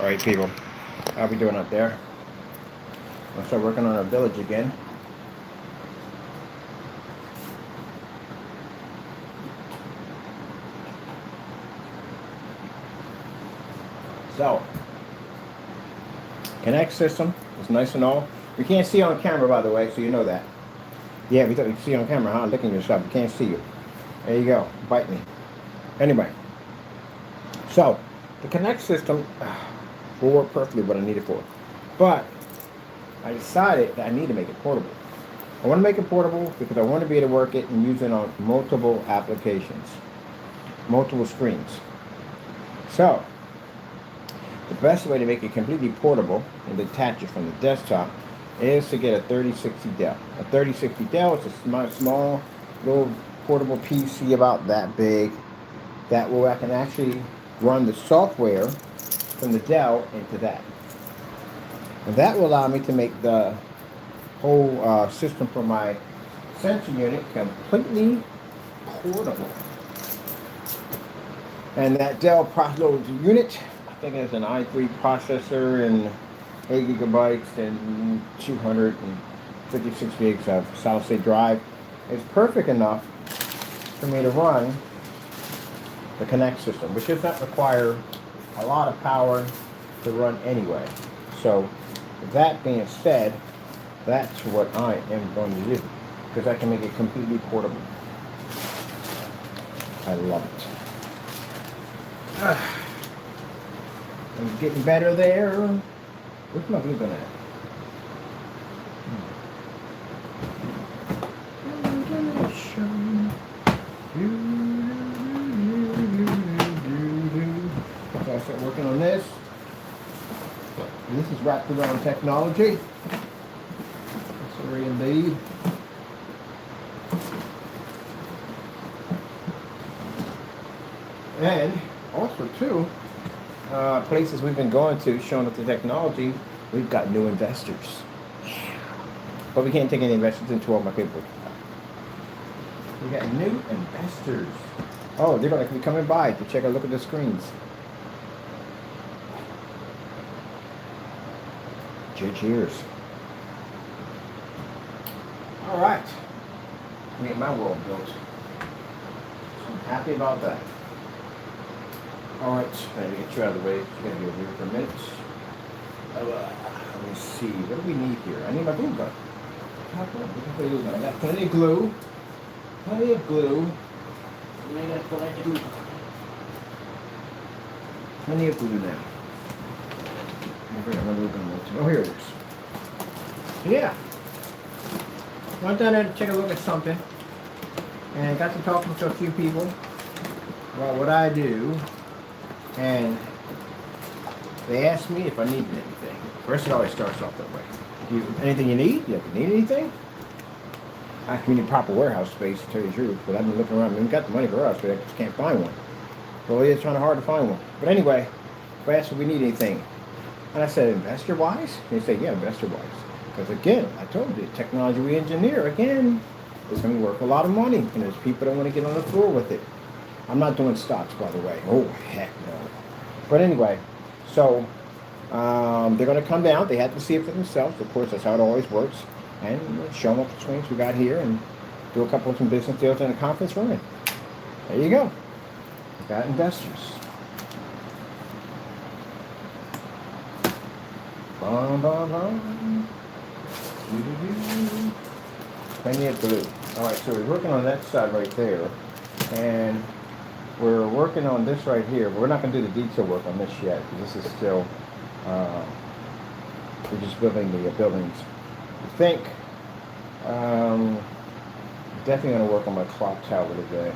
Alright people, how we doing up there? I'll start working on our village again. So, Connect system is nice and all. We can't see on camera, by the way, so you know that. Yeah, we thought you could see on camera, huh? Licking yourself. We can't see you. There you go. Bite me. Anyway, so the Connect system will work perfectly what I need it for. But I decided that I need to make it portable. I want to make it portable because I want to be able to work it and use it on multiple applications, multiple screens. So, the best way to make it completely portable and detach it from the desktop is to get a 3060 Dell. A 3060 Dell is a small little portable PC about that big that will I can actually run the software from the Dell into that. And that will allow me to make the whole system for my sensor unit completely portable. And that Dell processor unit, I think it's an i3 processor and 8 gigabytes and 256 gigs of solid state drive. It's perfect enough for me to run the Connect system, which does not require a lot of power to run anyway. So, with that being said, that's what I am going to do, because I can make it completely portable. I love it. I'm getting better there. Where's my glue gun at? So I start working on this. And this is wrapped around technology. Sorry indeed. And also too, places we've been going to showing up the technology, we've got new investors. But we can't take any investors into all my paperwork. We got new investors. Oh, they're going to be coming by to check a look at the screens. Cheers. All right. We get my world built. So I'm happy about that. All right, let me get you out of the way. It's going to be over here for a minute. Let me see. What do we need here? I need my glue gun. I got plenty of glue. Plenty of glue. And I got plenty of glue. Plenty of glue now. Oh, here it is. Yeah. Went down there to take a look at something. And got to talking to a few people about what I do. And they asked me if I needed anything. First, it always starts off that way. Anything you need? You need anything? I can need proper warehouse space, to tell you the truth. But I've been looking around. We've got the money for warehouse space. I just can't find one. So it's trying hard to find one. But anyway, they asked if we need anything. And I said, investor-wise? And they said, yeah, investor-wise. Because again, I told you, technology we engineer, again, is going to be worth a lot of money. And there's people that want to get on the floor with it. I'm not doing stocks, by the way. Oh, heck no. But anyway, so they're going to come down. They have to see it for themselves. Of course, that's how it always works. And show them what the screens we got here and do a couple of some business deals in a conference room. There you go. We got investors. Bum, bum, bum. Plenty of glue. All right, so we're working on that side right there. And we're working on this right here. We're not going to do the detail work on this yet, because this is still, we're just building the buildings. I think, definitely going to work on my clock tower today.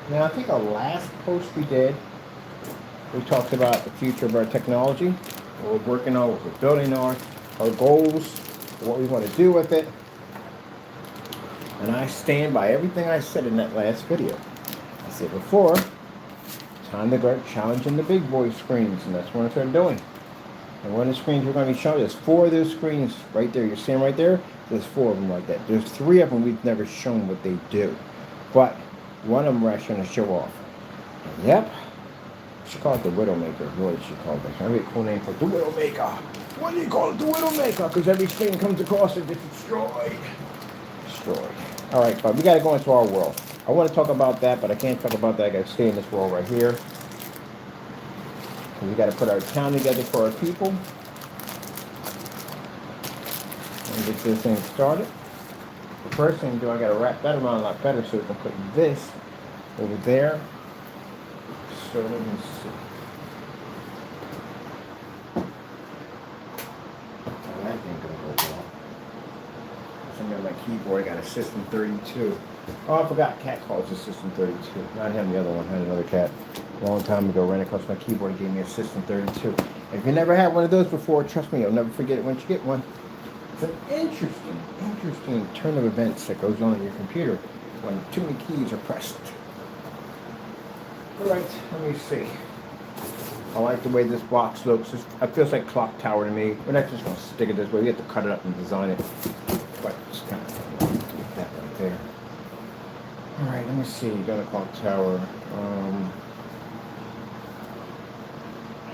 Now, I think our last post we did, we talked about the future of our technology, what we're working on, what we're building on, our goals, what we want to do with it. And I stand by everything I said in that last video. I said before, time to go challenging the big boy screens, and that's what I started doing. And one of the screens we're going to be showing, there's 4 of those screens right there. You're seeing right there? There's 4 of them like that. There's 3 of them we've never shown what they do. But one of them we're actually going to show off. And yep. She called it the Widowmaker. Really, she called it. That'd be a cool name for it. The Widowmaker. What do you call it? The Widowmaker. Because every screen comes across it, it's destroyed. Destroyed. Alright, but we got to go into our world. I want to talk about that, but I can't talk about that. I got to stay in this world right here. We got to put our town together for our people. And get this thing started. The first thing to do, I got to wrap that around a lot better so we can put this over there. So let me see. Oh, that ain't gonna go well. Something on my keyboard, I got a System 32. Oh, I forgot, cat calls a System 32. Not him, the other one. I had another cat a long time ago, ran across my keyboard and gave me a System 32. If you never had one of those before, trust me, you'll never forget it once you get one. It's an interesting turn of events that goes on in your computer when too many keys are pressed. Alright, let me see. I like the way this box looks. It feels like Clock Tower to me. We're not just going to stick it this way. We have to cut it up and design it. But it's kind of like that right there. Alright, let me see. Got a Clock Tower.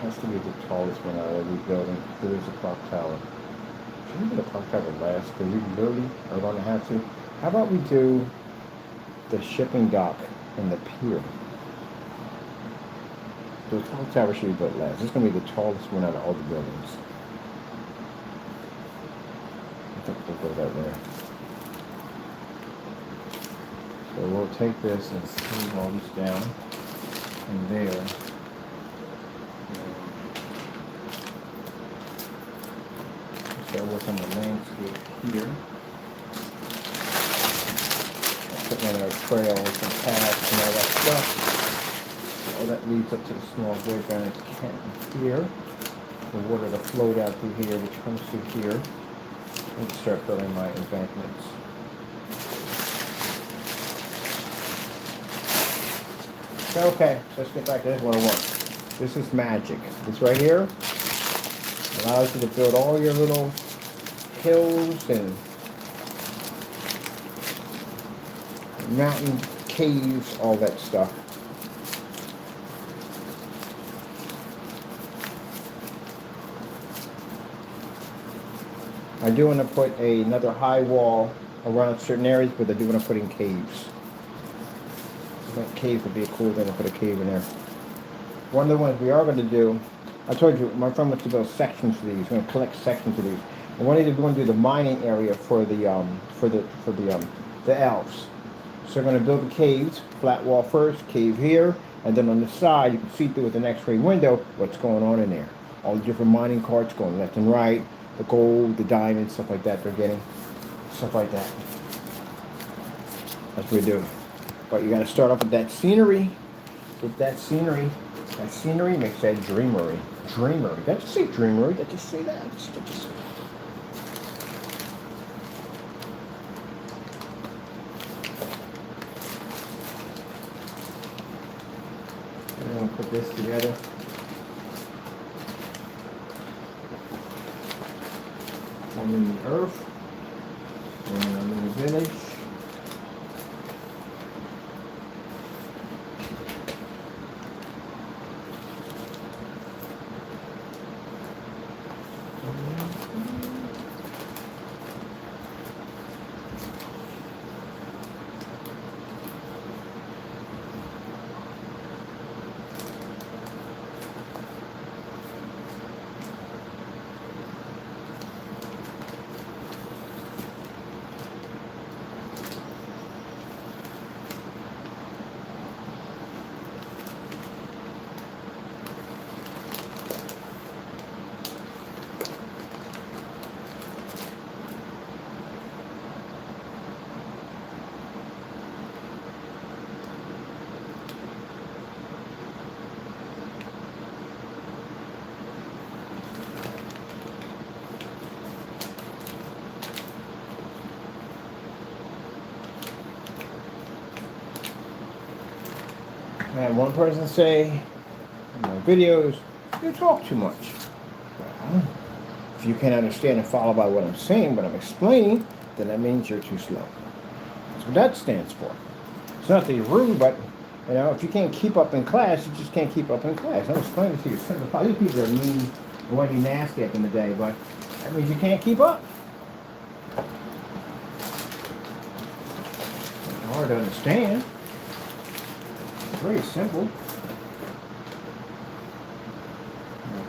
Has to be the tallest one out of every building. There is a Clock Tower. Should we get a Clock Tower last? Because we really are going to have to. How about we do the shipping dock and the pier? The Clock Tower should be built last. This is going to be the tallest one out of all the buildings. I think we'll go that way. So we'll take this and smooth all this down from there. Start working on the landscape here. Put in our trails and paths and all that stuff. All that leads up to the small playground here. The water to flow down through here, which comes through here. And start building my embankments. Okay, so let's get back to this 101. This is magic. This right here allows you to build all your little hills and mountain caves, all that stuff. I do want to put another high wall around certain areas, but I do want to put in caves. I think caves would be a cool thing to put a cave in there. One of the ones we are going to do, I told you, my friend wants to build sections of these. We're going to collect sections of these. And one of these, we're going to do the mining area for the elves. So we're going to build the caves, flat wall first, cave here, and then on the side you can see through with an X-ray window what's going on in there. All the different mining carts going left and right. The gold, the diamonds, stuff like that they're getting. Stuff like that. That's what we do. But you gotta start off with that scenery. With that scenery. That scenery makes that dreamery. Dreamery. Did I just say dreamery? Did I just say that? I'm gonna put this together. I'm in the earth, and I'm in the village. I had one person say in my videos, you talk too much. Well, If you can't understand and follow by what I'm saying, what I'm explaining, then that means you're too slow. That's what that stands for. It's not that you're rude, but if you can't keep up in class, you just can't keep up in class. I'm explaining to you. These people are mean and want to be nasty up in the day, but that means you can't keep up. It's hard to understand. It's very simple.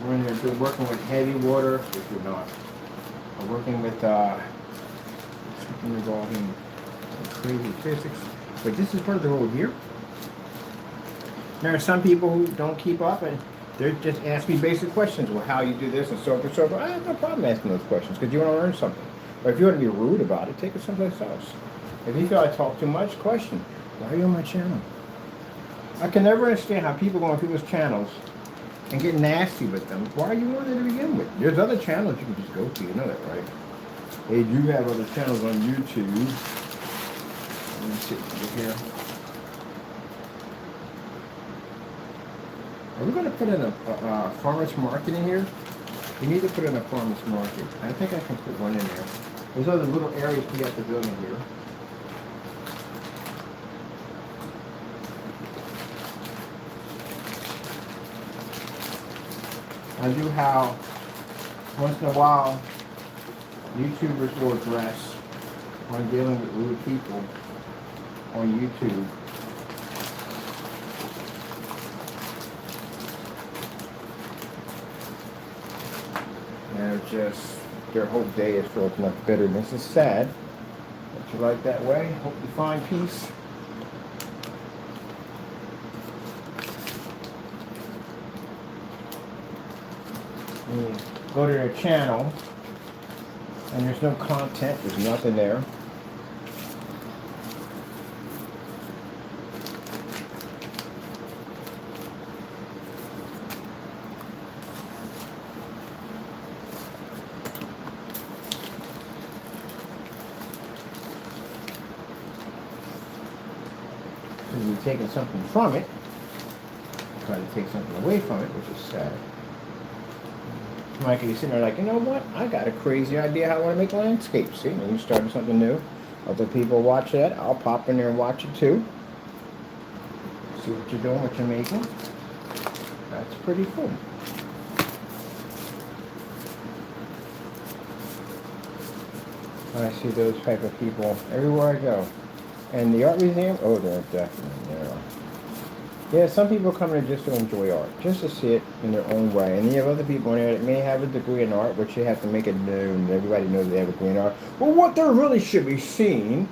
We're in here working with heavy water, if you're not. We're working with something involving crazy physics. But this is part of the road here. There are some people who don't keep up and they're just asking me basic questions. Well, how you do this and so forth and so forth. I have no problem asking those questions because you want to learn something. But if you want to be rude about it, take it someplace else. If you feel I talk too much, question. Why are you on my channel? I can never understand how people go on people's channels and get nasty with them. Why are you on there to begin with? There's other channels you can just go to. You know that, right? They do have other channels on YouTube. Let me see over here. Are we going to put in a farmer's market in here? We need to put in a farmer's market. I think I can put one in there. There's other little areas we have to build in here. I do how, once in a while, YouTubers will address on dealing with rude people on YouTube. And their whole day is filled with enough bitterness. It's sad that you like that way. Hope you find peace. You go to their channel and there's no content, there's nothing there. So you're taking something from it, try to take something away from it, which is sad. Mike, you're sitting there like, you know what? I got a crazy idea how I want to make landscapes. See, when you started something new, other people watch that. I'll pop in there and watch it too. See what you're doing, what you're making. That's pretty cool. I see those type of people everywhere I go. And the art museum, oh, they're definitely there. Yeah, some people come in just to enjoy art, just to see it in their own way. And you have other people in there that may have a degree in art, but you have to make it known. Everybody knows they have a degree in art. Well, what there really should be seen.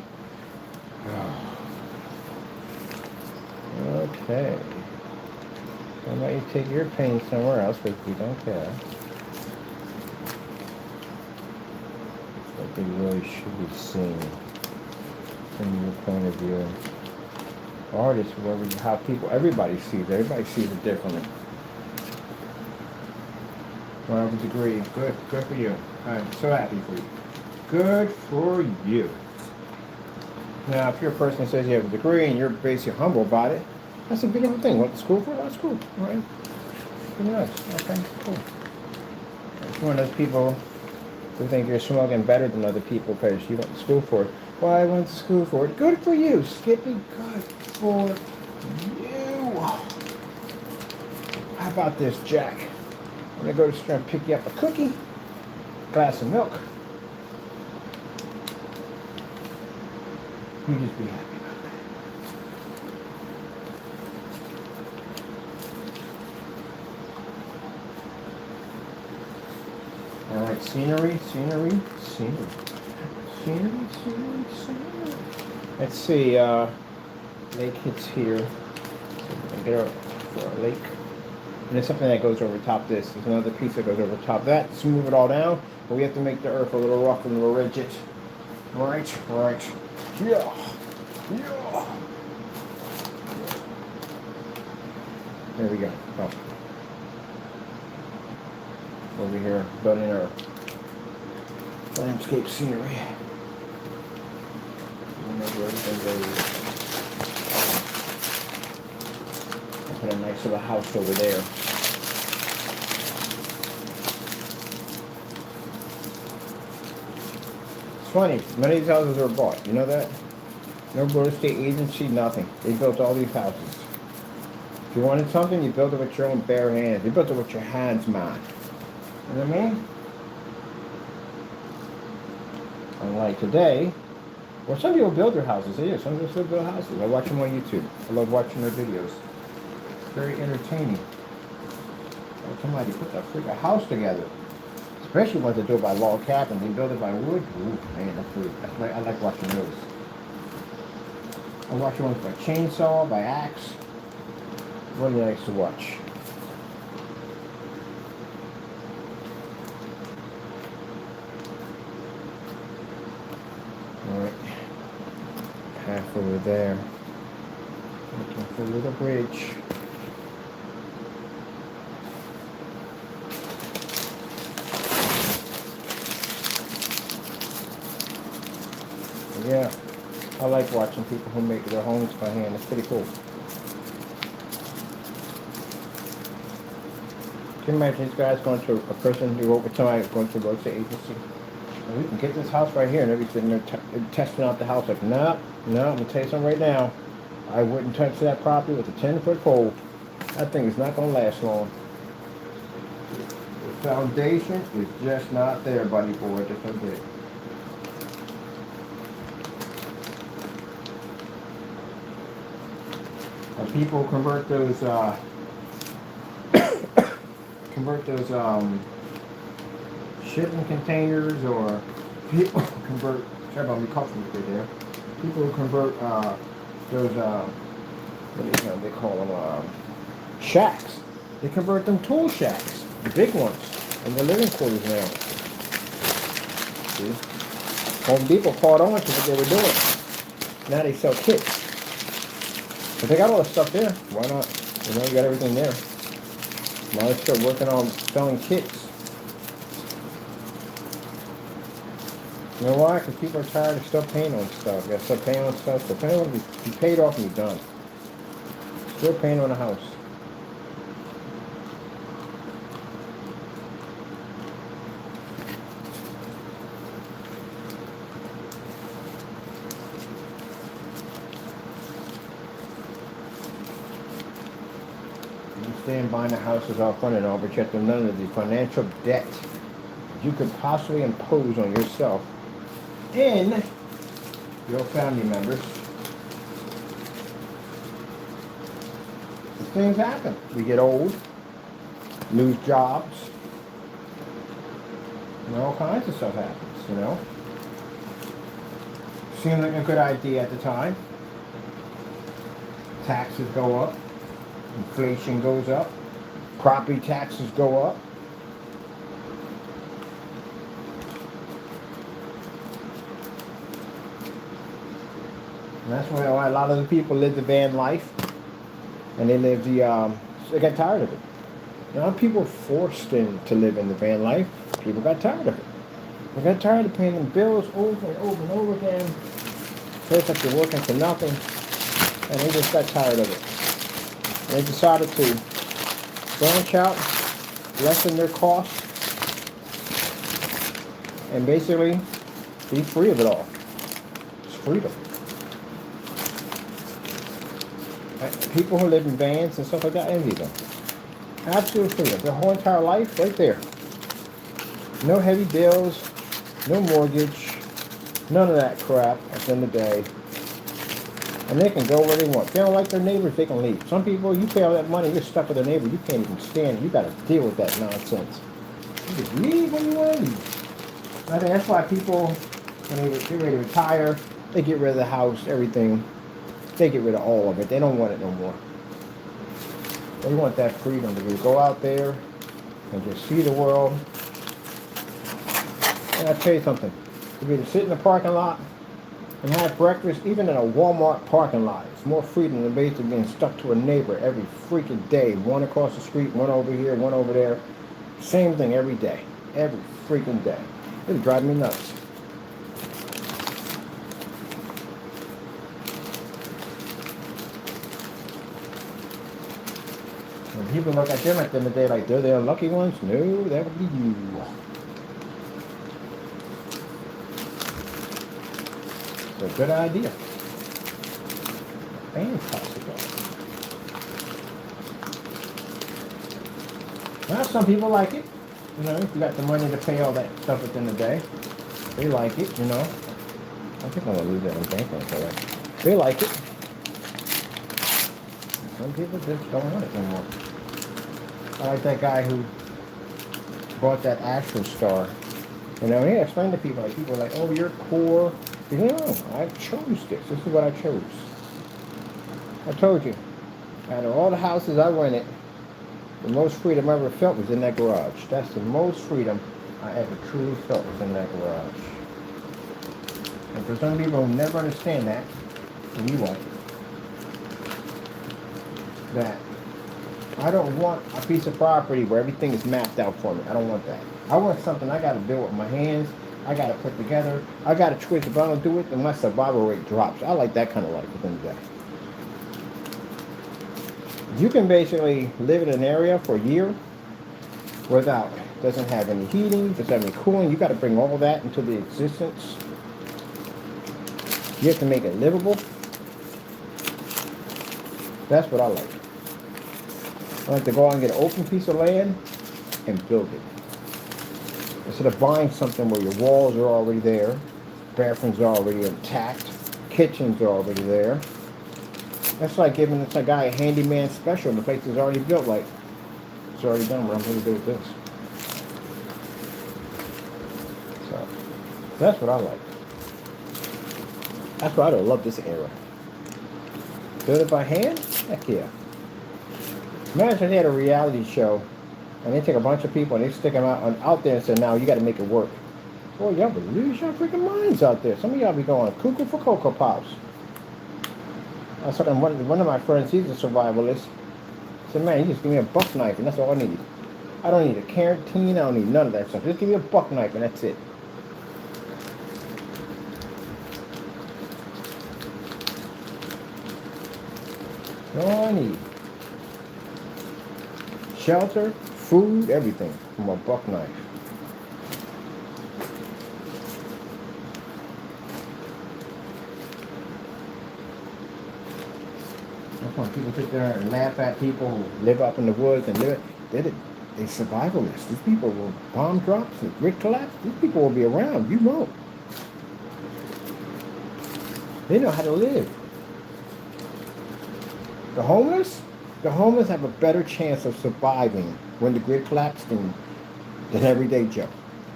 Okay. How about you take your pain somewhere else, because we don't care. What they really should be seen from your point of view. Artists, how people, everybody sees it differently. Well, I have a degree. Good for you. I'm so happy for you. Good for you. Now, if you're a person that says you have a degree and you're basically humble about it, that's a beautiful thing. Went to school for it? That's cool, right? Pretty nice. Okay, cool. It's one of those people who think you're smoking better than other people because you went to school for it. Well, I went to school for it. Good for you, Skippy. Good for you. How about this, Jack? I'm going to go to the store and pick you up a cookie, glass of milk. You just be happy about that. All right, scenery. Let's see, lake hits here. So get our, for our lake. And there's something that goes over top of this. There's another piece that goes over top of that. Smooth it all down. But we have to make the earth a little rough and a little rigid. Right. Yeah. There we go. Oh. Over here, building our landscape scenery. Put a nice little house over there. funny. None of these houses are bought. You know that? No real estate agency, nothing. They built all these houses. If you wanted something, you built it with your own bare hands. You built it with your hands, man. You know what I mean? Unlike today, well, some people build their houses. They do. Some people still build houses. I watch them on YouTube. I love watching their videos. It's very entertaining. Like somebody put that freaking house together. Especially when they do it by log cabin. They build it by wood. Ooh, man, I like watching those. I watch ones by chainsaw, by axe. Really nice to watch. Alright. Half over there. Looking for a little bridge. Yeah. I like watching people who make their homes by hand. It's pretty cool. Can you imagine these guys going to a person who worked with somebody going to a real estate agency? And we can get this house right here, and everything. They're testing out the house like, no, I'm going to tell you something right now. I wouldn't touch that property with a 10-foot pole. That thing is not going to last long. The foundation is just not there, buddy boy. Just not there. People convert those shipping containers, or people convert, sorry about me coughing right there. People who convert those what do they call them, shacks. They convert them tool shacks, the big ones, in the living quarters now. See? Home Depot caught on to what they were doing. Now they sell kits. But they got all the stuff there. Why not? You know, you got everything there. Now let's start working on selling kits. You know why? Because people are tired of still paying on stuff. You got to still paying on stuff. So paying on be paid off and be done. Still paying on a house. Stand buying a house is all fun and all, but you have to know that the financial debt you could possibly impose on yourself and your family members. Things happen. We get old, lose jobs, and all kinds of stuff happens, you know. Seemed like a good idea at the time. Taxes go up. Inflation goes up, property taxes go up. And that's why a lot of the people live the van life, and they live they got tired of it. You know, people forced to live in the van life. People got tired of it. They got tired of paying them bills over and over and over again. Feels like they're working for nothing, and they just got tired of it. They decided to branch out, lessen their costs, and basically be free of it all. It's freedom. People who live in vans and stuff like that, I envy them. Absolute freedom. Their whole entire life right there. No heavy bills, no mortgage, none of that crap at the end of the day. And they can go where they want. If they don't like their neighbors, they can leave. Some people, you pay all that money, you're stuck with their neighbor. You can't even stand it. You got to deal with that nonsense. You just leave when you want to leave. I think that's why people, when they get ready to retire, they get rid of the house, everything. They get rid of all of it. They don't want it no more. They want that freedom to go out there and just see the world. And I'll tell you something. To be able to sit in the parking lot and have breakfast, even in a Walmart parking lot. It's more freedom than basically being stuck to a neighbor every freaking day. One across the street, one over here, one over there. Same thing every day. Every freaking day. It would drive me nuts. When people look at them at the end of the day like they're the unlucky ones, no, that would be you. a good idea. Fantastic. Now, some people like it. You know, if you got the money to pay all that stuff at the end of the day, they like it, you know. I think I'm going to leave that in bank for that. They like it. Some people just don't want it anymore. I like that guy who bought that Astro Star. You know, he explained to people, like, people are like, oh, you're poor. You know, I chose this. This is what I chose. I told you. Out of all the houses I rented, the most freedom I ever felt was in that garage. That's the most freedom I ever truly felt was in that garage. And for some people who never understand that, and you won't, that I don't want a piece of property where everything is mapped out for me. I don't want that. I want something I got to build with my hands. I got to put together. I got to twist. If I don't do it, then my survival rate drops. I like that kind of life at the end of the day. You can basically live in an area for a year without, doesn't have any heating, doesn't have any cooling. You got to bring all that into the existence. You have to make it livable. That's what I like. I like to go out and get an open piece of land and build it. Instead of buying something where your walls are already there, bathrooms are already intact, kitchens are already there. That's like giving this guy a handyman special and the place is already built. Like, it's already done. What I'm going to do with this. So, that's what I like. That's why I don't love this era. Build it by hand? Heck yeah. Imagine if they had a reality show and they take a bunch of people and they stick them out there and say, now you got to make it work. Boy, y'all would lose your freaking minds out there. Some of y'all be going cuckoo for Cocoa Pops. I said, one of my friends, he's a survivalist. I said, man, you just give me a buck knife and that's all I need. I don't need a canteen, I don't need none of that stuff. Just give me a buck knife and that's it. That's all I need. Shelter, food, everything from a buck knife. That's why people sit there and laugh at people who live up in the woods and live. They survivalists. These people will bomb drops and grid collapse. These people will be around. You won't. They know how to live. The homeless have a better chance of surviving when the grid collapses than everyday Joe.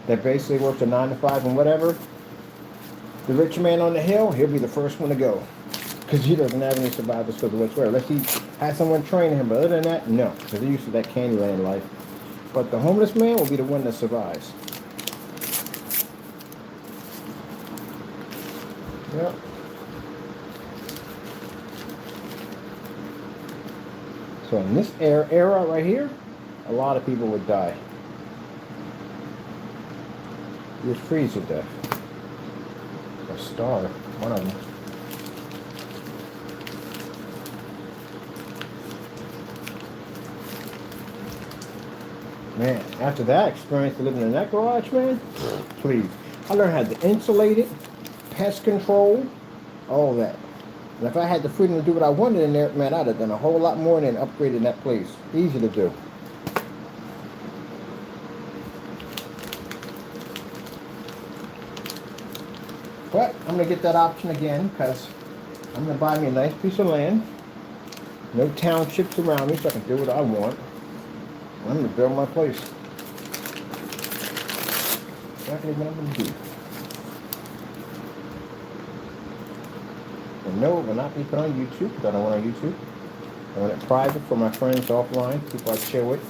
That basically works a 9 to 5 and whatever. The rich man on the hill, he'll be the first one to go. Because he doesn't have any survival skills whatsoever. Unless he has someone train him. But other than that, no. Because they're used to that Candyland life. But the homeless man will be the one that survives. Yep. So in this era right here, a lot of people would die. You'd freeze to death. Or starve, one of them. Man, after that experience of living in that garage, man, please. I learned how to insulate it, pest control, all that. And if I had the freedom to do what I wanted in there, man, I'd have done a whole lot more than upgrading that place. Easy to do. But I'm going to get that option again because I'm going to buy me a nice piece of land. No townships around me so I can do what I want. I'm going to build my place. Exactly what I'm going to do. And no, it will not be put on YouTube because I don't want it on YouTube. I want it private for my friends offline, people I chill with.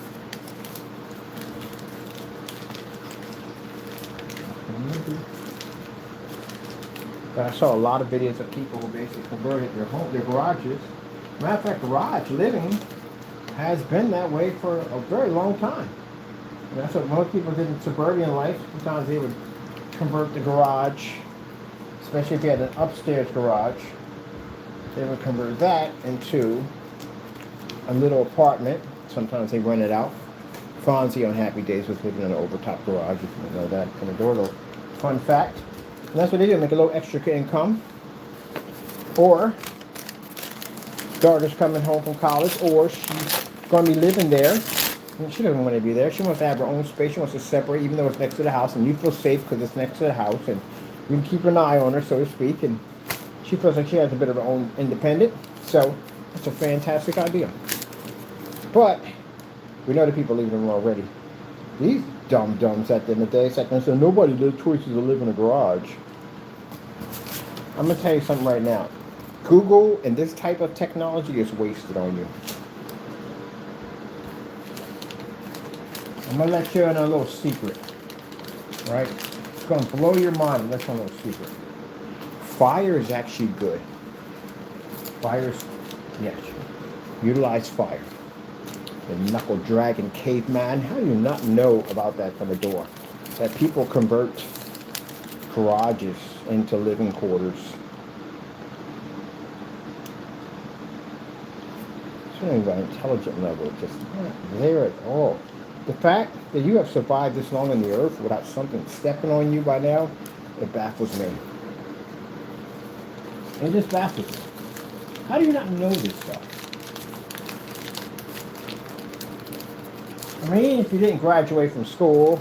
But I saw a lot of videos of people who basically converted their garages. Matter of fact, garage living has been that way for a very long time. And that's what most people did in suburban life. Sometimes they would convert the garage, especially if you had an upstairs garage. They would convert that into a little apartment. Sometimes they rent it out. Fonzie on Happy Days was living in an overtop garage, if you know that. And a little fun fact. And that's what they do, make a little extra income. or daughter's coming home from college, or she's going to be living there. And she doesn't want to be there. She wants to have her own space. She wants to separate, even though it's next to the house, and you feel safe because it's next to the house, and you can keep an eye on her, so to speak, and she feels like she has a bit of her own independent. So it's a fantastic idea. But we know the people leaving the room already. These dum-dums at the end of the day sat there and said, nobody lives choices to live in a garage. I'm going to tell you something right now. Google and this type of technology is wasted on you. I'm going to let you in a little secret. Right? It's going to blow your mind. Let's know a little secret. Fire is actually good. Fire's, yes. Utilize fire. The knuckle dragon caveman. How do you not know about that from a door? That people convert garages into living quarters. It's not even an intelligent level. It's just not there at all. The fact that you have survived this long on the earth without something stepping on you by now, it baffles me. It just baffles me. How do you not know this stuff? I mean, if you didn't graduate from school,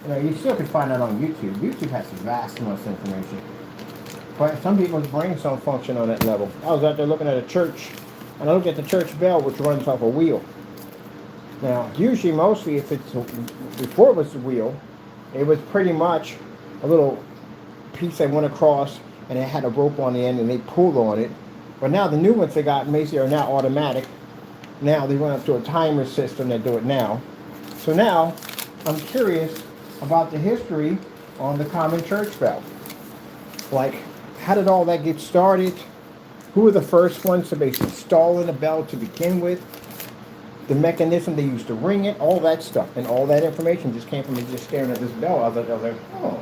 you still could find that on YouTube. YouTube has vast amounts of information. But some people's brains don't function on that level. I was out there looking at a church, and I looked at the church bell, which runs off a wheel. Now, usually, mostly, if it's before it was the wheel, it was pretty much a little piece they went across, and it had a rope on the end, and they pulled on it. But now the new ones they got, Macy, are now automatic. Now they went up to a timer system that do it now. So now, I'm curious about the history on the common church bell. Like, how did all that get started? Who were the first ones to basically install in a bell to begin with? The mechanism they used to ring it, all that stuff. And all that information just came from me just staring at this bell. I was like, oh.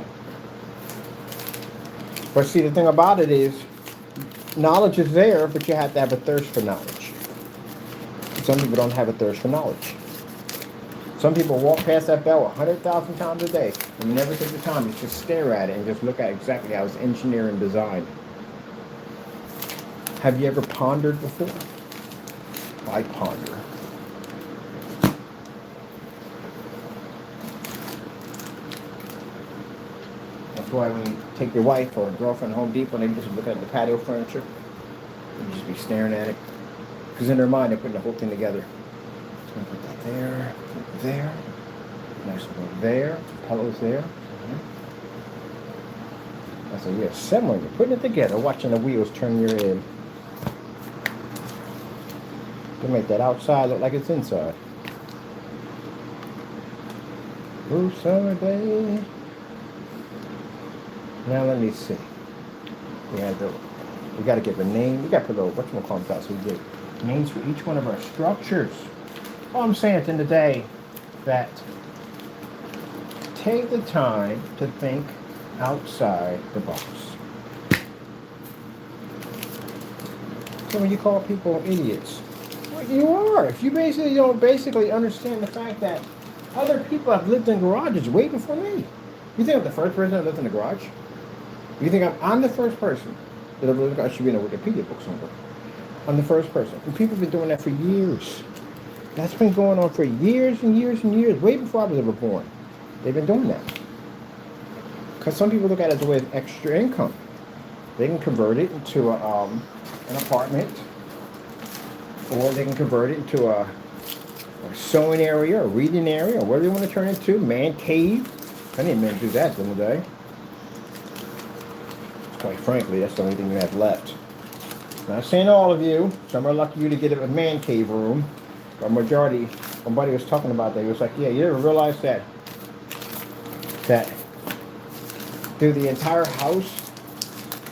But see, the thing about it is, knowledge is there, but you have to have a thirst for knowledge. Some people don't have a thirst for knowledge. Some people walk past that bell 100,000 times a day and never take the time to just stare at it and just look at exactly how it's engineered and designed. Have you ever pondered before? I ponder. That's why when you take your wife or girlfriend to Home Depot and they just look at the patio furniture, you just be staring at it. Because in their mind, they're putting the whole thing together. So I'm going to put that there, put there, nice one there, pillows there. I said, you're assembling, you're putting it together, watching the wheels turn your head. To make that outside look like it's inside. Blue summer day. Now let me see. We got to give a name. We got to put a little, whatchamacallit out so we get names for each one of our structures. All I'm saying at the end of the day, that take the time to think outside the box. So when you call people idiots, well, you are. If you basically don't understand the fact that other people have lived in garages way before me. You think I'm the first person that lived in a garage? You think I'm the first person that ever lived in a garage? I should be in a Wikipedia book somewhere. I'm the first person. And people have been doing that for years. That's been going on for years and years and years, way before I was ever born. They've been doing that. Because some people look at it as a way of extra income. They can convert it into an apartment, or they can convert it into a sewing area, a reading area, or whatever they want to turn it into, man cave. I didn't mean to do that in the day. Quite frankly, that's the only thing you have left. Not saying all of you. Some are lucky you to get a man cave room. But majority, somebody was talking about that. He was like, yeah, you ever realize that through the entire house,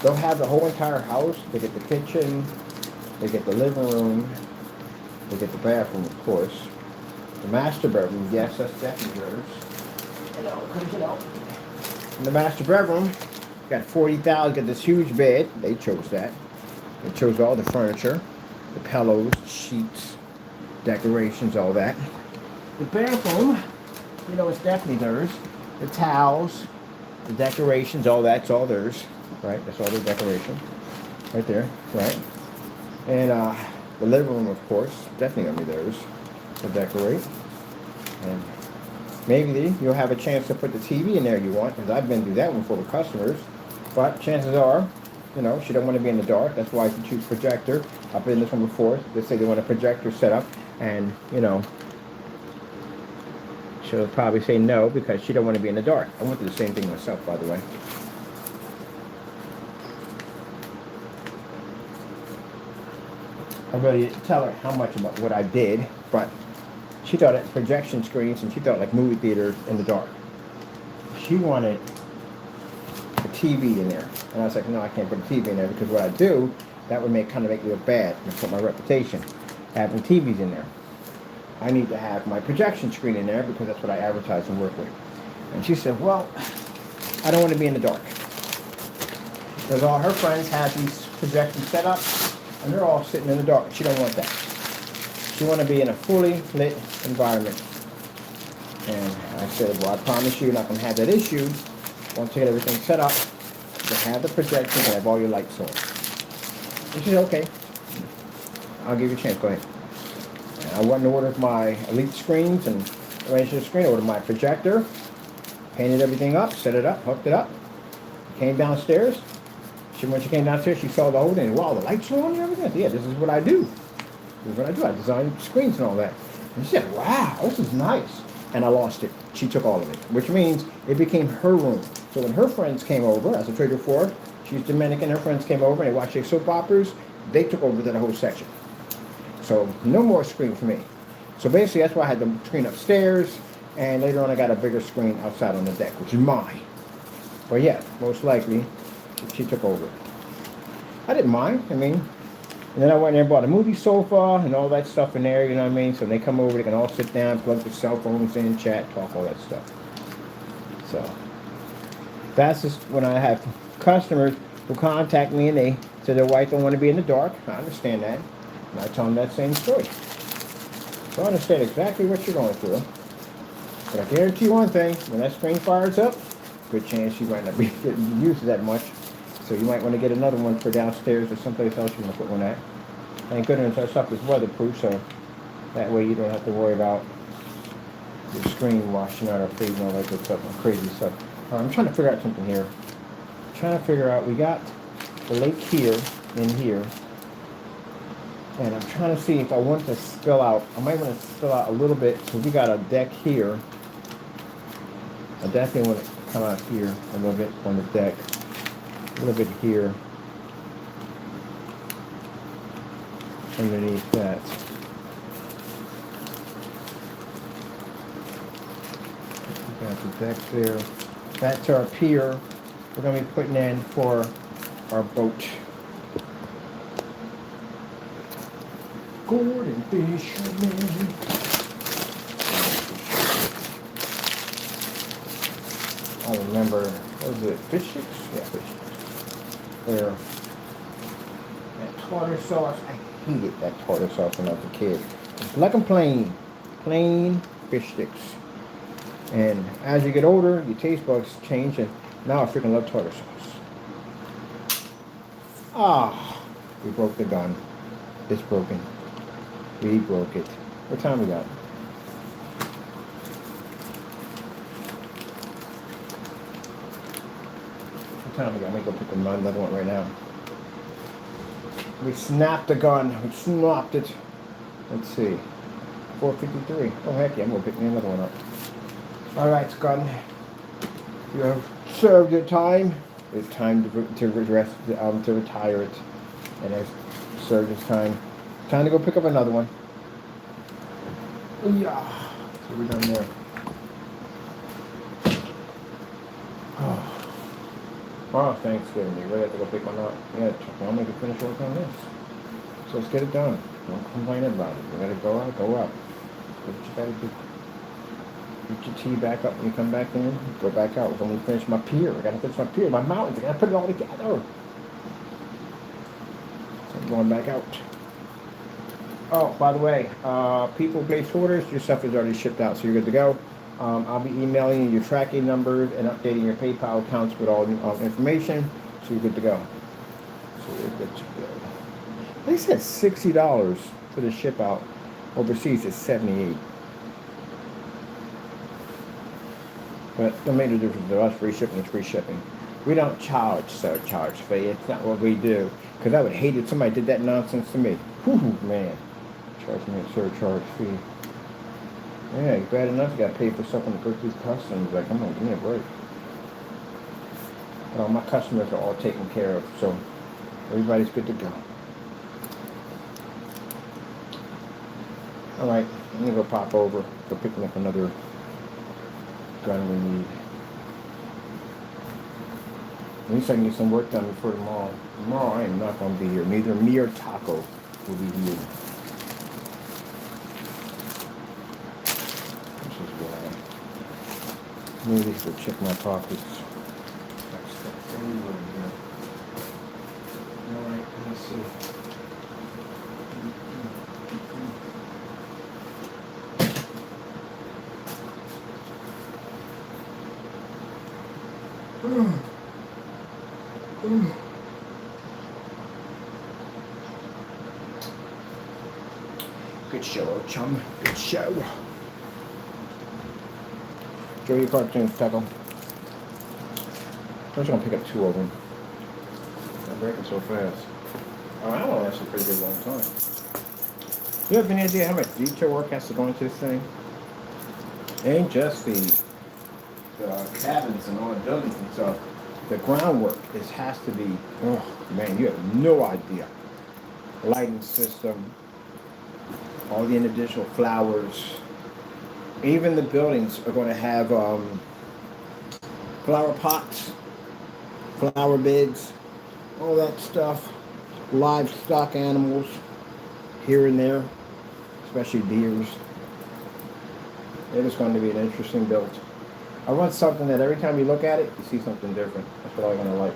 they'll have the whole entire house. They get the kitchen, they get the living room, they get the bathroom, of course. The master bedroom, yes, that's definitely yours. In the master bedroom, got 40,000, got this huge bed. They chose that. They chose all the furniture, the pillows, sheets, decorations, all that. The bathroom, it's definitely theirs. The towels, the decorations, all that's all theirs. Right? That's all the decoration. right there, right? And the living room, of course, definitely gonna be theirs to decorate. And maybe you'll have a chance to put the TV in there you want, because I've been through that one for the customers. But chances are, you know, she don't want to be in the dark. That's why she choose projector. I've been in this one before. They say they want a projector set up, and you know, she'll probably say no because she don't want to be in the dark. I went through the same thing myself, by the way. I really didn't tell her how much about what I did, but she thought it projection screens, and she thought like movie theaters in the dark. She wanted a TV in there, and I was like, no, I can't put a TV in there because what I do, that would make me look bad and put my reputation having TVs in there. I need to have my projection screen in there because that's what I advertise and work with. And she said, well, I don't want to be in the dark. Because all her friends have these projections set up, and they're all sitting in the dark. She don't want that. She want to be in a fully lit environment. And I said, well, I promise you're not going to have that issue once you get everything set up. You have the projection and have all your lights on. And she said, okay, I'll give you a chance. Go ahead. And I went and ordered my Elite screens and arranged the screen. Ordered my projector, painted everything up, set it up, hooked it up. Came downstairs. When she came downstairs, she saw the whole thing. Wow, the lights are on and everything. I said, yeah, this is what I do. This is what I do. I design screens and all that. And she said, wow, this is nice. And I lost it. She took all of it, which means it became her room. So when her friends came over, as I told you before, she's Dominican, her friends came over and they watched their soap operas, they took over that whole section. So no more screen for me. So basically that's why I had the screen upstairs, and later on I got a bigger screen outside on the deck, which is mine. But yeah, most likely she took over. I didn't mind, I mean, and then I went there and bought a movie sofa and all that stuff in there, you know what I mean? So when they come over, they can all sit down, plug their cell phones in, chat, talk, all that stuff. So that's just when I have customers who contact me and they say their wife don't want to be in the dark. I understand that. And I tell them that same story. So I understand exactly what you're going through. But I guarantee you one thing, when that screen fires up, good chance you might not be getting used to that much. So you might want to get another one for downstairs or someplace else you want to put one at. Thank goodness our stuff is weatherproof, so that way you don't have to worry about your screen washing out or fading, all that good stuff, and crazy stuff. I'm trying to figure out something here. I'm trying to figure out, we got the lake here, in here, and I'm trying to see if I want to spill out. I might want to spill out a little bit, because we got a deck here. I definitely want to come out here a little bit on the deck. A little bit here. Underneath that. We got the deck there. That's our pier we're going to be putting in for our boat. Gordon Fisherman. I remember, what was it, fish sticks? Yeah, fish sticks. There. That tartar sauce, I hated that tartar sauce when I was a kid. It's like a plain fish sticks. And as you get older, your taste buds change, and now I freaking love tartar sauce. Ah, we broke the gun. It's broken. We broke it. What time we got? Time we got. Let me go pick another one right now. We snapped the gun. We snapped it. Let's see. 4:53. Oh heck yeah! I'm gonna pick me another one up. All right, gun. You have served your time. It's time to retire it, and I've served its time. Time to go pick up another one. Yeah. So we're done there. Oh. Oh, Thanksgiving. You really have to go pick one up. Yeah, I'm going to finish work on this. So let's get it done. Don't complain about it. You got to go out, go out. Do what you got to do. Get your tea back up when you come back in. Go back out. We're going to finish my pier. I got to finish my pier, my mountains. I got to put it all together. So I'm going back out. Oh, by the way, people place orders. Your stuff is already shipped out, so you're good to go. I'll be emailing you your tracking numbers and updating your PayPal accounts with all information, so you're good to go. Where'd that go? They said $60 for the ship out. Overseas is $78. But no major difference to us. Free shipping is free shipping. We don't charge surcharge fee. It's not what we do. Because I would hate if somebody did that nonsense to me. Whew, man. Charge me a surcharge fee. Yeah, bad enough you got to pay for something to go through customs. Like, come on, give me a break. My customers are all taken care of, so everybody's good to go. All right, I'm gonna go pop over, go picking up another gun we need. At least I can get some work done before tomorrow. Tomorrow I am not gonna be here. Neither me or Taco will be here. This is why. Let me at least go check my pockets. Alright, let's see. Good show, chum. Good show. Enjoy your cartoons, Taco. I'm just gonna pick up 2 of them. I'm breaking so fast. Oh, that one lasts a pretty good long time. You have any idea how much detail work has to go into this thing? It ain't just the cabins and all the buildings and stuff. The groundwork has to be, oh man, you have no idea. Lighting system, all the individual flowers. Even the buildings are going to have flower pots, flower beds, all that stuff. Livestock animals here and there, especially deers. It is going to be an interesting build. I want something that every time you look at it, you see something different. That's what I'm going to like.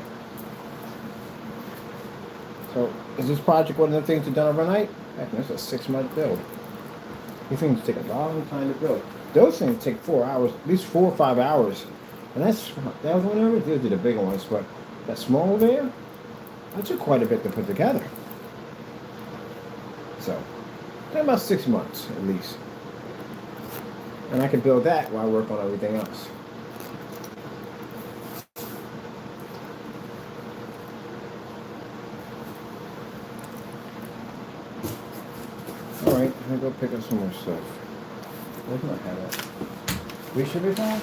So, is this project one of the things that's done overnight? Heck, this is a 6-month build. These things take a long time to build. Those things take 4 hours, at least 4 or 5 hours. And that was whenever they did the bigger ones, but that small there, that took quite a bit to put together. So, about 6 months at least. And I can build that while I work on everything else. Alright, I'm gonna go pick up some more stuff. Where's my hat at? We should be fine?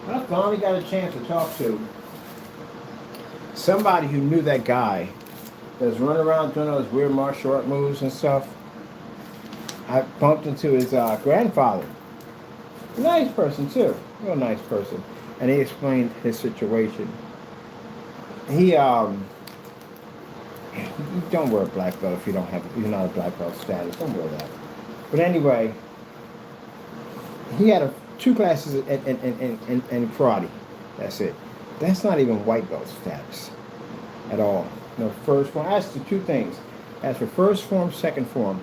I finally got a chance to talk to somebody who knew that guy that was running around doing those weird martial art moves and stuff. I bumped into his grandfather. Nice person too, real nice person. And he explained his situation. He don't wear a black belt if you're not a black belt status. Don't wear that. But anyway, he had 2 classes in karate. That's it. That's not even white belt status at all. No, first form. As to 2 things. As for first form, second form,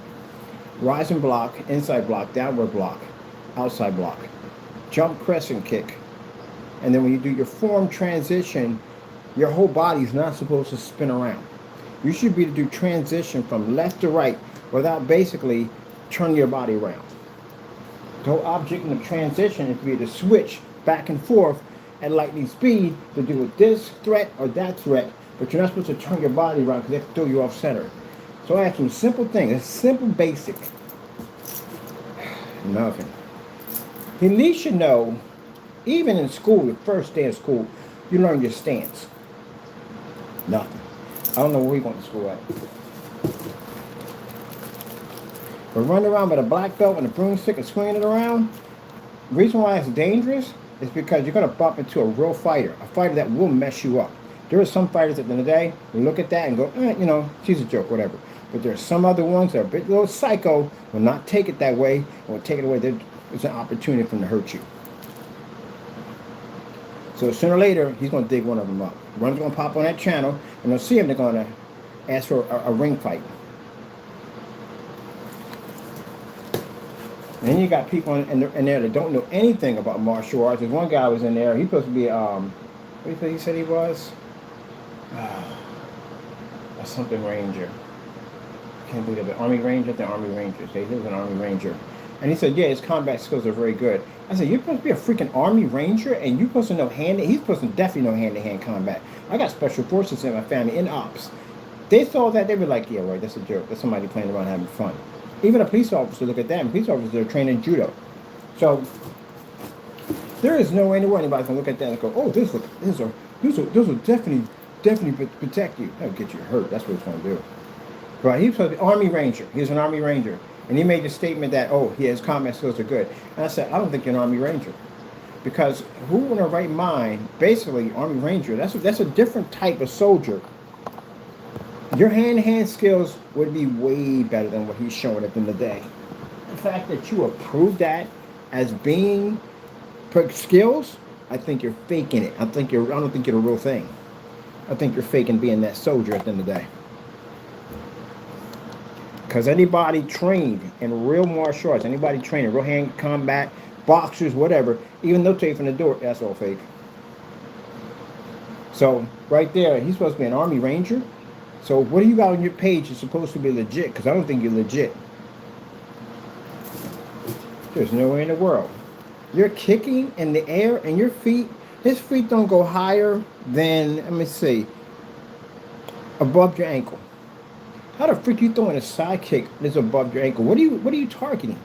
rising block, inside block, downward block, outside block, jump, crescent kick. And then when you do your form transition, your whole body is not supposed to spin around. You should be to do transition from left to right without basically turning your body around. The whole object in the transition is to be able to switch back and forth at lightning speed to do with this threat or that threat, but you're not supposed to turn your body around because they have to throw you off center. So I have some simple things, a simple basic. Nothing. At least you know, even in school, the first day of school, you learn your stance. Nothing. I don't know where he went to school at. But running around with a black belt and a broomstick and swinging it around, the reason why it's dangerous is because you're going to bump into a real fighter, a fighter that will mess you up. There are some fighters at the end of the day who look at that and go, she's a joke, whatever. But there are some other ones that are a bit little psycho, will not take it that way, and will take it away. There's an opportunity for him to hurt you. So sooner or later, he's going to dig one of them up. One's going to pop on that channel, and they'll see him, they're going to ask for a ring fight. And then you got people in there that don't know anything about martial arts. There's one guy was in there. He's supposed to be what do you think he said he was? Something ranger. Can't believe it. Army Ranger, the Army Rangers. He was an Army Ranger. And he said, yeah, his combat skills are very good. I said, you're supposed to be a freaking Army Ranger and you're supposed to know he's supposed to definitely know hand-to-hand combat. I got special forces in my family in ops. They saw that, they were like, yeah, right, that's a joke. That's somebody playing around having fun. Even a police officer, look at that. And police officers are trained in judo. So there is no way in the world anybody can look at that and go, oh, this will definitely protect you. That'll get you hurt. That's what it's going to do. But he was an Army Ranger. He was an Army Ranger. And he made the statement that, oh, his combat skills are good. And I said, I don't think you're an Army Ranger. Because who in their right mind, basically, Army Ranger, that's a different type of soldier. Your hand-to-hand skills would be way better than what he's showing at the end of the day. The fact that you approve that as being skills, I think you're faking it. I don't think you're the real thing. I think you're faking being that soldier at the end of the day. Because anybody trained in real martial arts, anybody trained in real hand combat, boxers, whatever, even they'll tell you from the door, that's all fake. So right there, he's supposed to be an Army Ranger. So what do you got on your page is supposed to be legit? Because I don't think you're legit. There's no way in the world. You're kicking in the air and your feet, his feet don't go higher than, let me see, above your ankle. How the freak you throwing a side kick that's above your ankle? What are you targeting?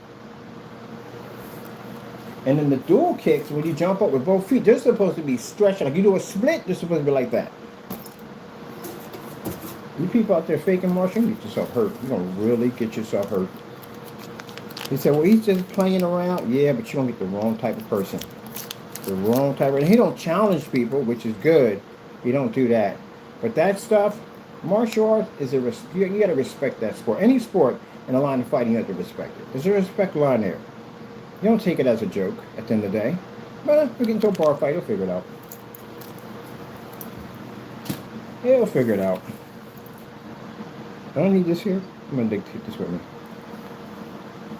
And then the dual kicks, when you jump up with both feet, they're supposed to be stretched. Like you do a split, they're supposed to be like that. You people out there faking martial, you get yourself hurt. You're going to really get yourself hurt. He said, well, he's just playing around. Yeah, but you're going to get the wrong type of person. The wrong type of person. He don't challenge people, which is good. He don't do that. But that stuff, martial arts, you got to respect that sport. Any sport in a line of fighting, you have to respect it. There's a respect line there. You don't take it as a joke at the end of the day. But if we get into a bar fight, he'll figure it out. He'll figure it out. I don't need this here. I'm going to take this with me.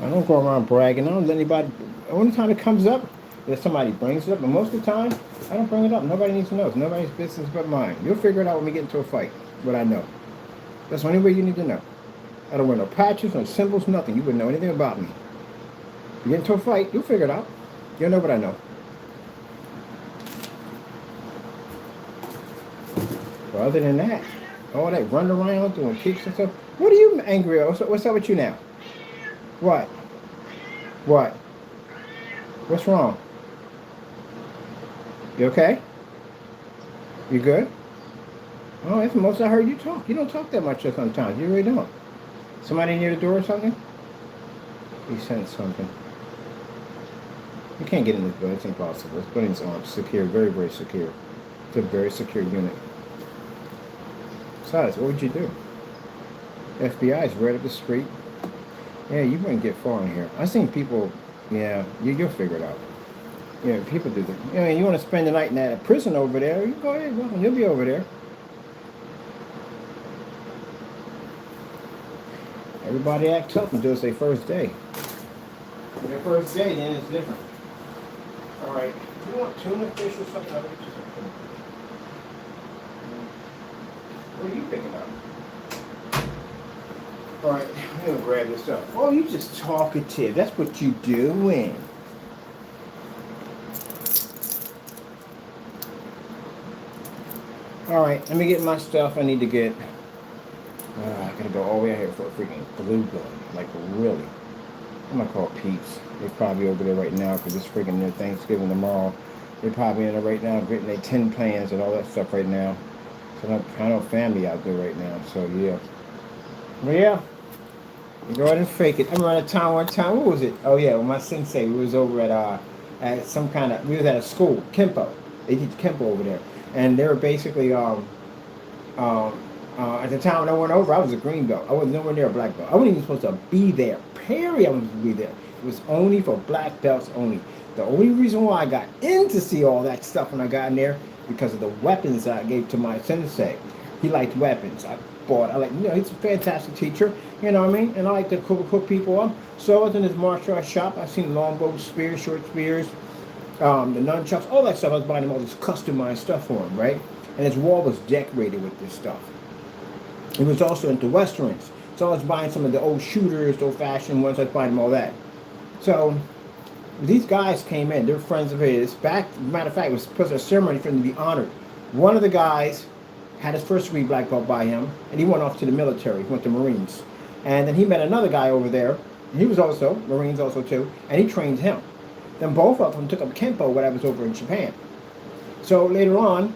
I don't go around bragging. I don't let anybody. The only time it comes up is somebody brings it up. But most of the time, I don't bring it up. Nobody needs to know. It's nobody's business but mine. You'll figure it out when we get into a fight. What I know. That's the only way you need to know. I don't wear no patches, no symbols, nothing. You wouldn't know anything about me. You get into a fight, you'll figure it out. You'll know what I know. But other than that, all that running around, doing kicks and stuff. What are you angry at? What's up with you now? What? What? What's wrong? You okay? You good? Oh, that's the most I heard you talk. You don't talk that much sometimes. You really don't. Somebody near the door or something? He sensed something. You can't get in this building. It's impossible. This building's secure. Very, very secure. It's a very secure unit. Besides, what would you do? FBI is right up the street. Yeah, you wouldn't get far in here. I seen people, yeah, you'll figure it out. Yeah, people do that. You know, you want to spend the night in that prison over there, you go ahead, well, you'll be over there. Everybody act tough until it's their first day. Their first day, then it's different. All right, you want tuna fish or something? What are you picking up? All right, I'm gonna grab this stuff. Oh, you just talkative. That's what you doing. All right, let me get my stuff. I need to get. I gotta go all the way out here for a freaking glue gun. Like really. I'm gonna call Pete's. They're probably over there right now because it's freaking their Thanksgiving tomorrow. They're probably in there right now getting their tin pans and all that stuff right now. So I know family out there right now. So yeah. But yeah. You go ahead and fake it. I remember at a time one time, what was it? Oh yeah, well, my sensei, we was over at some kind of, we was at a school, Kempo. They teach Kempo over there. And they were basically at the time when I went over, I was a green belt. I was nowhere near a black belt. I wasn't even supposed to be there. Period, I wasn't supposed to be there. It was only for black belts only. The only reason why I got in to see all that stuff when I got in there, because of the weapons I gave to my sensei. He liked weapons. bought. I like, he's a fantastic teacher, you know what I mean? And I like to cook people up. So I was in his martial arts shop. I've seen longbows, spears, short spears, the nunchucks, all that stuff. I was buying him all this customized stuff for him, right? And his wall was decorated with this stuff. He was also into westerns. So I was buying some of the old shooters, the old-fashioned ones. I was buying him all that. So these guys came in. They're friends of his. Matter of fact, it was supposed to be a ceremony for him to be honored. One of the guys had his first degree black belt by him, and he went off to the military. He went to Marines. And then he met another guy over there. He was also Marines also too, and he trained him. Then both of them took up Kempo when I was over in Japan. So later on,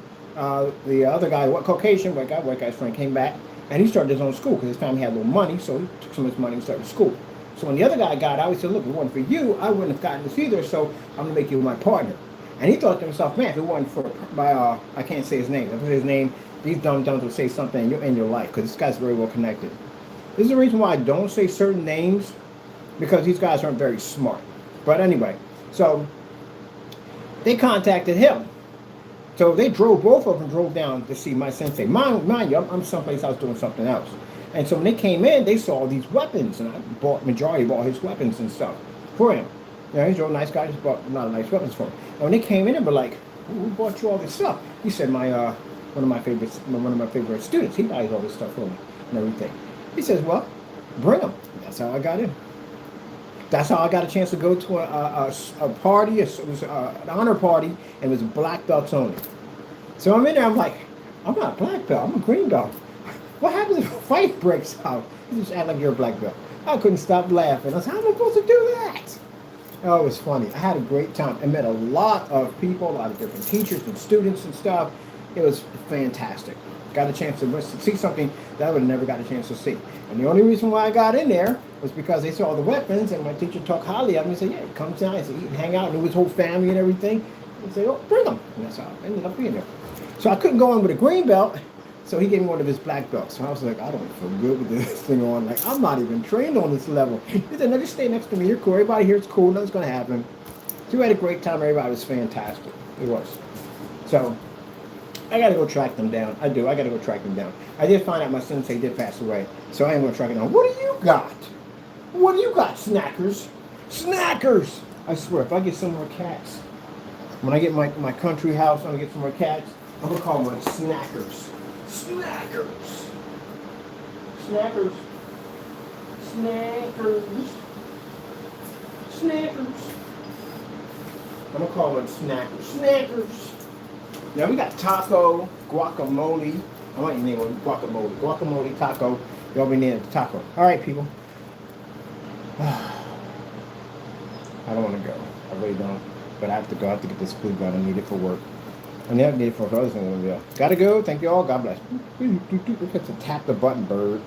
the other guy, Caucasian, white guy's friend, came back, and he started his own school because his family had a little money, so he took some of his money and started school. So when the other guy got out, he said, look, if it wasn't for you, I wouldn't have gotten this either, so I'm going to make you my partner. And he thought to himself, man, if it wasn't for, I can't say his name. If it was his name, these dumb-dumbs will say something in your life, because this guy's very well connected. This is the reason why I don't say certain names, because these guys aren't very smart. But anyway, so they contacted him. So both of them drove down to see my sensei. Mind you, I'm someplace else doing something else. And so when they came in, they saw these weapons, and I bought his weapons and stuff for him. You know, he's a real nice guy, just bought a lot of nice weapons for him. And when they came in, they were like, who bought you all this stuff? He said, one of my favorite students, he buys all this stuff for me and everything. He says, well, bring them. That's how I got in. That's how I got a chance to go to a party. It was an honor party, and it was black belts only. So I'm in there, I'm like, I'm not a black belt, I'm a green belt. What happens if a fight breaks out? You just act like you're a black belt. I couldn't stop laughing. I was like, how am I supposed to do that? Oh, it was funny. I had a great time. I met a lot of people, a lot of different teachers and students and stuff. It was fantastic. Got a chance to see something that I would have never got a chance to see. And the only reason why I got in there was because they saw the weapons, and my teacher talked highly of me and said, yeah, come down and eat and hang out, and his whole family and everything. And say, oh, bring them. And that's how I ended up being there. So I couldn't go in with a green belt, so he gave me one of his black belts. So I was like, I don't feel good with this thing on. Like, I'm not even trained on this level. He said, no, just stay next to me. You're cool. Everybody here is cool. Nothing's going to happen. So we had a great time. Everybody was fantastic. It was. So I got to go track them down. I do. I got to go track them down. I did find out my sensei did pass away. So I am going to track it down. What do you got? What do you got, snackers? Snackers! I swear, if I get some more cats, when I get my country house, I'm going to get some more cats, I'm going to call them snackers. Snackers. Snackers. Snackers. Snackers. I'm going to call them snackers. Snackers. Now we got taco, guacamole. I want your name on guacamole. Guacamole, taco. Y'all be named taco. All right, people. I don't want to go. I really don't. But I have to go. I have to get this food done. I need it for work. And I need it for other things. Gotta go. Thank you all. God bless. You have to tap the button, bird.